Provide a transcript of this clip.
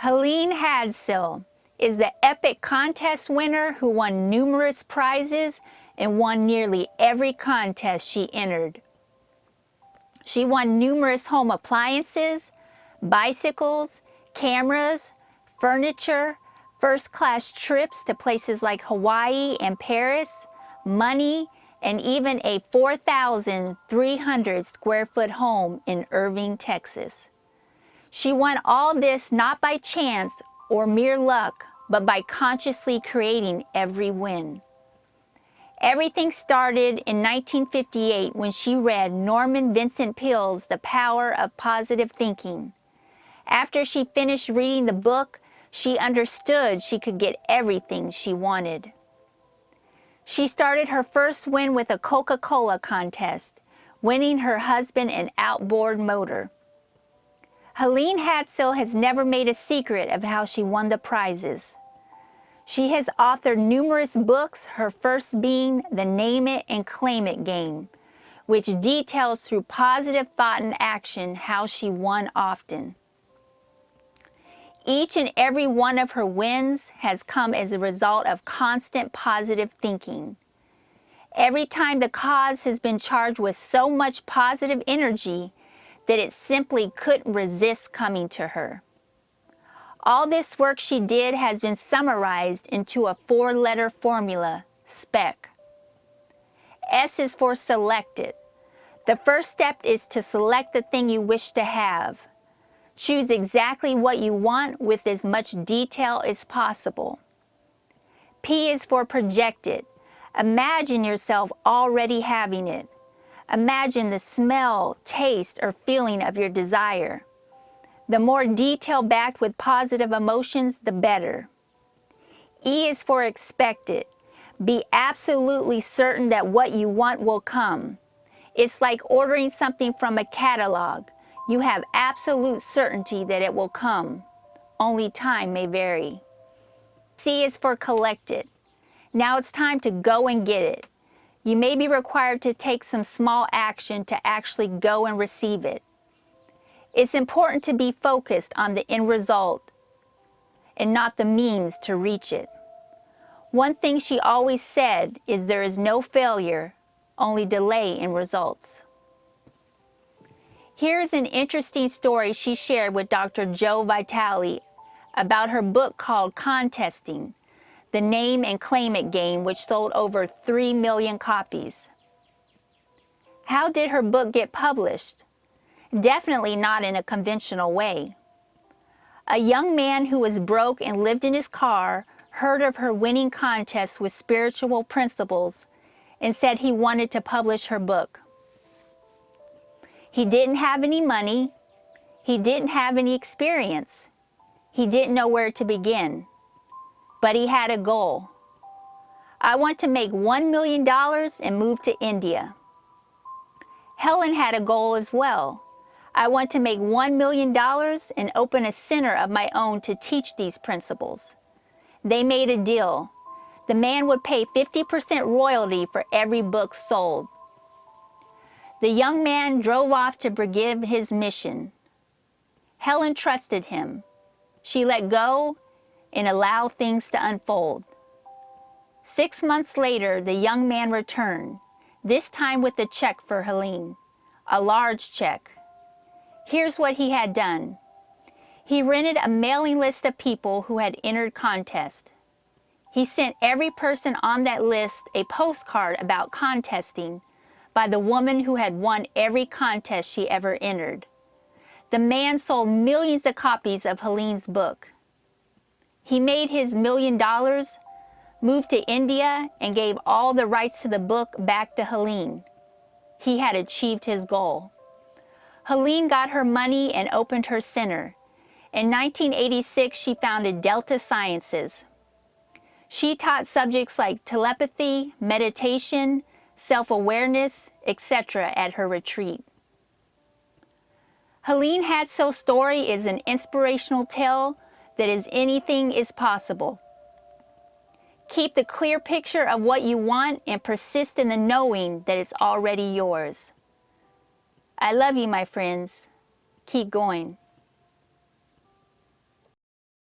Helene Hadsell is the epic contest winner who won numerous prizes and won nearly every contest she entered. She won numerous home appliances, bicycles, cameras, furniture, first-class trips to places like Hawaii and Paris, money, and even a 4,300 square foot home in Irving, Texas. She won all this not by chance or mere luck, but by consciously creating every win. Everything started in 1958 when she read Norman Vincent Peale's The Power of Positive Thinking. After she finished reading the book, she understood she could get everything she wanted. She started her first win with a Coca-Cola contest, winning her husband an outboard motor. Helene Hadsell has never made a secret of how she won the prizes. She has authored numerous books, her first being The Name It and Claim It game, which details through positive thought and action how she won often. Each and every one of her wins has come as a result of constant positive thinking. Every time the cause has been charged with so much positive energy that it simply couldn't resist coming to her. All this work she did has been summarized into a 4-letter formula, SPEC. S is for selected. The first step is to select the thing you wish to have. Choose exactly what you want with as much detail as possible. P is for projected. Imagine yourself already having it. Imagine the smell, taste, or feeling of your desire. The more detail backed with positive emotions, the better. E is for expected. Be absolutely certain that what you want will come. It's like ordering something from a catalog. You have absolute certainty that it will come. Only time may vary. C is for collected. Now it's time to go and get it. You may be required to take some small action to actually go and receive it. It's important to be focused on the end result and not the means to reach it. One thing she always said is there is no failure, only delay in results. Here's an interesting story she shared with Dr. Joe Vitale about her book called Contesting, The Name and Claim It game, which sold over 3 million copies. How did her book get published? Definitely not in a conventional way. A young man who was broke and lived in his car heard of her winning contest with spiritual principles and said he wanted to publish her book. He didn't have any money. He didn't have any experience. He didn't know where to begin. But he had a goal. I want to make $1 million and move to India. Helen had a goal as well. I want to make $1 million and open a center of my own to teach these principles. They made a deal. The man would pay 50% royalty for every book sold. The young man drove off to begin his mission. Helen trusted him. She let go and allowed things to unfold. 6 months later, the young man returned, this time with a check for Helene, a large check. Here's what he had done. He rented a mailing list of people who had entered contest. He sent every person on that list a postcard about contesting by the woman who had won every contest she ever entered. The man sold millions of copies of Helene's book. He made his $1 million, moved to India, and gave all the rights to the book back to Helene. He had achieved his goal. Helene got her money and opened her center. In 1986, she founded Delta Sciences. She taught subjects like telepathy, meditation, self-awareness, etc. at her retreat. Helene Hadsell's story is an inspirational tale that anything is possible. Keep the clear picture of what you want and persist in the knowing that it's already yours. I love you, my friends. Keep going.